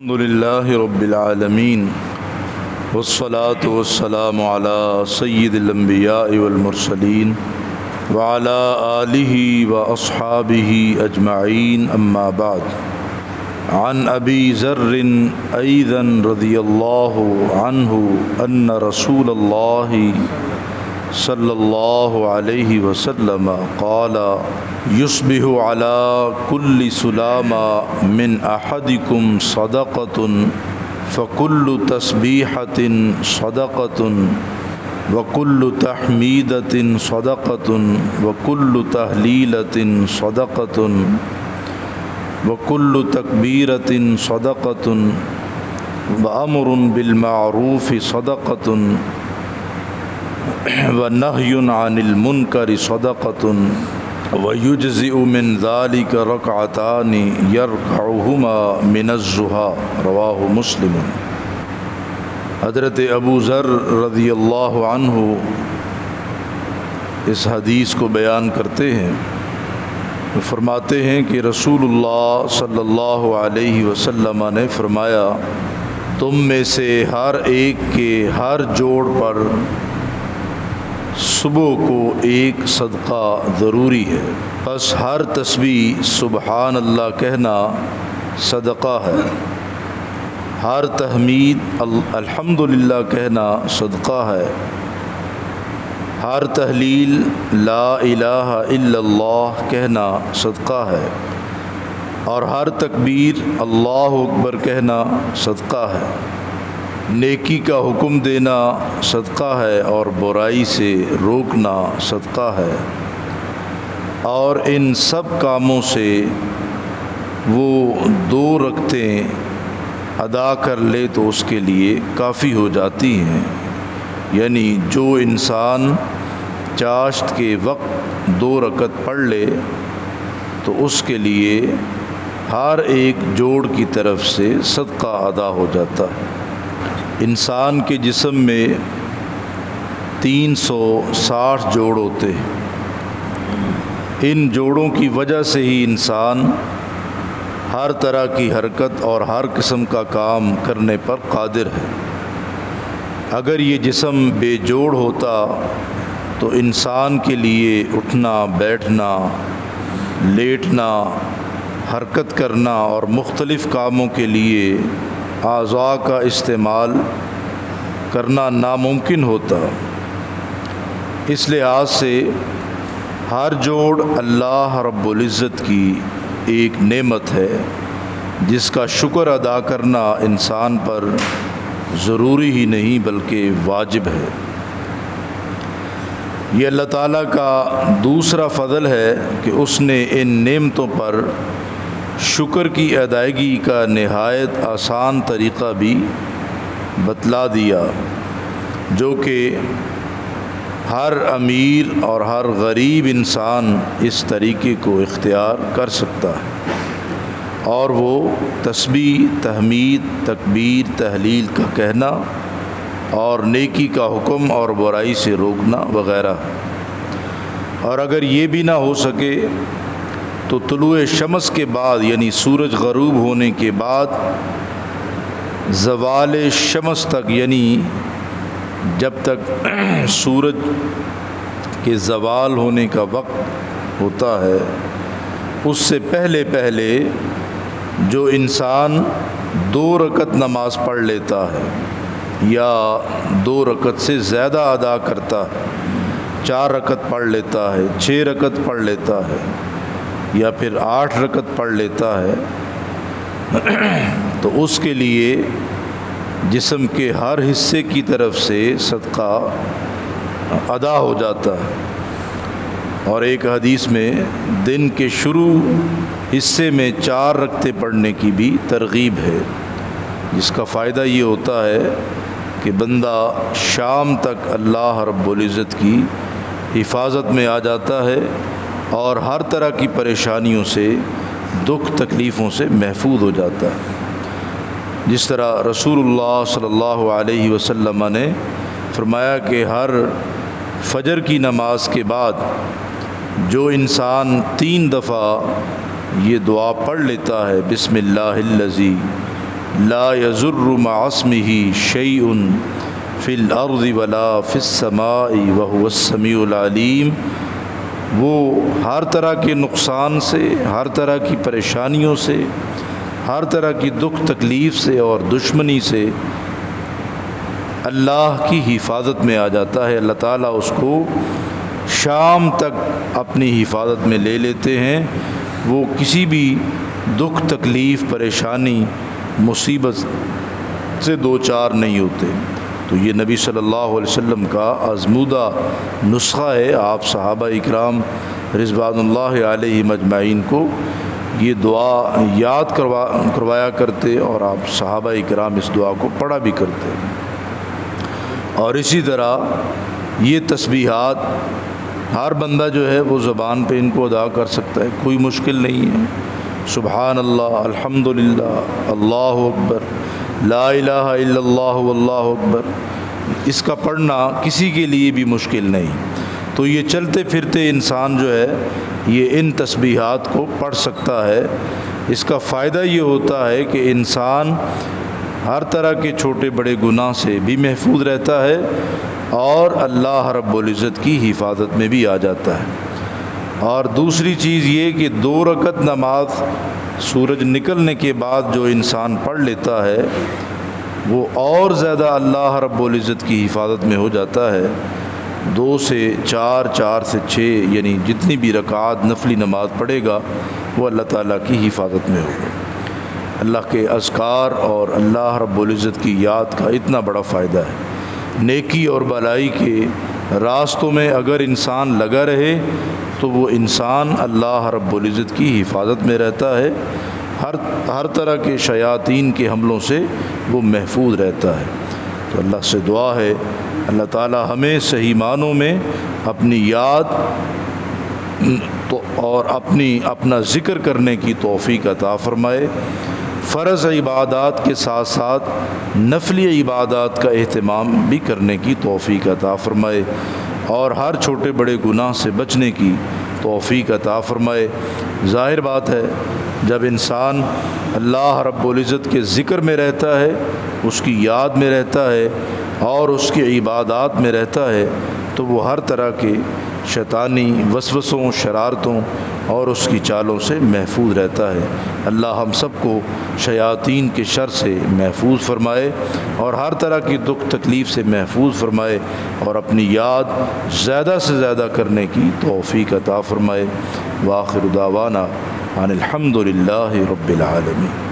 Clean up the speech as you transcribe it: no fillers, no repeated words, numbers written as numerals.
الحمد لله رب العالمين والصلاة والسلام على سيد الأنبياء والمرسلين وعلى آله وأصحابه أجمعين أما بعد. عن أبي ذر أيضا رضي الله عنه أن رسول الله صلى الله عليه وسلم قال: يصبح على كل سلامة من أحدكم صدقة فكل تسبيحة صدقة وكل تحميدة صدقة وكل تهليلة صدقة وكل تكبيرة صدقة وأمر بالمعروف صدقة ونهي عن المنكر صدقة ويجزئ من ذلك ركعتان يركعهما من الضحى. رواہ مسلم. حضرت ابو ذر رضی اللہ عنہ اس حدیث کو بیان کرتے ہیں، فرماتے ہیں کہ رسول اللہ صلی اللہ علیہ وسلم نے فرمایا، تم میں سے ہر ایک کے ہر جوڑ پر صبح کو ایک صدقہ ضروری ہے، بس ہر تسبیح سبحان اللہ کہنا صدقہ ہے، ہر تحمید الحمدللہ کہنا صدقہ ہے، ہر تہلیل لا الہ الا اللہ کہنا صدقہ ہے، اور ہر تکبیر اللہ اکبر کہنا صدقہ ہے، نیکی کا حکم دینا صدقہ ہے اور برائی سے روکنا صدقہ ہے، اور ان سب کاموں سے وہ 2 رکعتیں ادا کر لے تو اس کے لیے کافی ہو جاتی ہیں. یعنی جو انسان چاشت کے وقت 2 رکعت پڑھ لے تو اس کے لیے ہر ایک جوڑ کی طرف سے صدقہ ادا ہو جاتا ہے. انسان کے جسم میں 360 جوڑ ہوتے ہیں. ان جوڑوں کی وجہ سے ہی انسان ہر طرح کی حرکت اور ہر قسم کا کام کرنے پر قادر ہے. اگر یہ جسم بے جوڑ ہوتا تو انسان کے لیے اٹھنا، بیٹھنا، لیٹنا، حرکت کرنا اور مختلف کاموں کے لیے اعضاء کا استعمال کرنا ناممکن ہوتا. اس لحاظ سے ہر جوڑ اللہ رب العزت کی ایک نعمت ہے جس کا شکر ادا کرنا انسان پر ضروری ہی نہیں بلکہ واجب ہے. یہ اللہ تعالیٰ کا دوسرا فضل ہے کہ اس نے ان نعمتوں پر شکر کی ادائیگی کا نہایت آسان طریقہ بھی بتلا دیا، جو کہ ہر امیر اور ہر غریب انسان اس طریقے کو اختیار کر سکتا ہے، اور وہ تسبیح، تحمید، تکبیر، تہلیل کا کہنا اور نیکی کا حکم اور برائی سے روکنا وغیرہ. اور اگر یہ بھی نہ ہو سکے تو طلوع شمس کے بعد یعنی سورج غروب ہونے کے بعد زوال شمس تک، یعنی جب تک سورج کے زوال ہونے کا وقت ہوتا ہے، اس سے پہلے پہلے جو انسان 2 رکعت نماز پڑھ لیتا ہے یا 2 رکعت سے زیادہ ادا کرتا ہے، 4 رکعت پڑھ لیتا ہے، 6 رکعت پڑھ لیتا ہے یا پھر 8 رکعت پڑھ لیتا ہے، تو اس کے لیے جسم کے ہر حصے کی طرف سے صدقہ ادا ہو جاتا ہے. اور ایک حدیث میں دن کے شروع حصے میں 4 رکعتیں پڑھنے کی بھی ترغیب ہے، جس کا فائدہ یہ ہوتا ہے کہ بندہ شام تک اللہ رب العزت کی حفاظت میں آ جاتا ہے اور ہر طرح کی پریشانیوں سے، دکھ تکلیفوں سے محفوظ ہو جاتا ہے. جس طرح رسول اللہ صلی اللہ علیہ وسلم نے فرمایا کہ ہر فجر کی نماز کے بعد جو انسان 3 دفعہ یہ دعا پڑھ لیتا ہے، بسم اللہ الذی لا یضر مع اسمہ شیء فی الارض ولا فی السماء وہو السمیع العلیم، وہ ہر طرح کے نقصان سے، ہر طرح کی پریشانیوں سے، ہر طرح کی دکھ تکلیف سے اور دشمنی سے اللہ کی حفاظت میں آ جاتا ہے۔ اللہ تعالیٰ اس کو شام تک اپنی حفاظت میں لے لیتے ہیں، وہ کسی بھی دکھ تکلیف پریشانی مصیبت سے دوچار نہیں ہوتے۔ تو یہ نبی صلی اللہ علیہ وسلم کا آزمودہ نسخہ ہے۔ آپ صحابہ اکرام رضوان اللہ علیہم اجمعین کو یہ دعا یاد کروایا کرتے، اور آپ صحابہ اکرام اس دعا کو پڑھا بھی کرتے۔ اور اسی طرح یہ تسبیحات ہر بندہ جو ہے وہ زبان پہ ان کو ادا کر سکتا ہے، کوئی مشکل نہیں ہے۔ سبحان اللہ، الحمدللہ، اللہ اکبر، لا الہ الا اللہ واللہ اکبر، اس کا پڑھنا کسی کے لیے بھی مشکل نہیں۔ تو یہ چلتے پھرتے انسان جو ہے یہ ان تسبیحات کو پڑھ سکتا ہے۔ اس کا فائدہ یہ ہوتا ہے کہ انسان ہر طرح کے چھوٹے بڑے گناہ سے بھی محفوظ رہتا ہے، اور اللہ رب العزت کی حفاظت میں بھی آ جاتا ہے۔ اور دوسری چیز یہ کہ 2 رکعت نماز سورج نکلنے کے بعد جو انسان پڑھ لیتا ہے وہ اور زیادہ اللہ رب العزت کی حفاظت میں ہو جاتا ہے۔ 2 سے 4، 4 سے 6، یعنی جتنی بھی رکعات نفلی نماز پڑھے گا وہ اللہ تعالیٰ کی حفاظت میں ہوگا۔ اللہ کے اذکار اور اللہ رب العزت کی یاد کا اتنا بڑا فائدہ ہے۔ نیکی اور بھلائی کے راستوں میں اگر انسان لگا رہے تو وہ انسان اللہ رب العزت کی حفاظت میں رہتا ہے، ہر طرح کے شیاطین کے حملوں سے وہ محفوظ رہتا ہے۔ تو اللہ سے دعا ہے اللہ تعالی ہمیں صحیح معنوں میں اپنی یاد اور اپنا ذکر کرنے کی توفیق عطا فرمائے۔ فرض عبادات کے ساتھ ساتھ نفلی عبادات کا اہتمام بھی کرنے کی توفیق عطا فرمائے، اور ہر چھوٹے بڑے گناہ سے بچنے کی توفیق عطا فرمائے۔ ظاہر بات ہے جب انسان اللہ رب العزت کے ذکر میں رہتا ہے، اس کی یاد میں رہتا ہے اور اس کی عبادات میں رہتا ہے، تو وہ ہر طرح کے شیطانی وسوسوں، شرارتوں اور اس کی چالوں سے محفوظ رہتا ہے۔ اللہ ہم سب کو شیاطین کے شر سے محفوظ فرمائے اور ہر طرح کی دکھ تکلیف سے محفوظ فرمائے، اور اپنی یاد زیادہ سے زیادہ کرنے کی توفیق عطا فرمائے۔ وآخر دعوانا ان الحمد للہ رب العالمین۔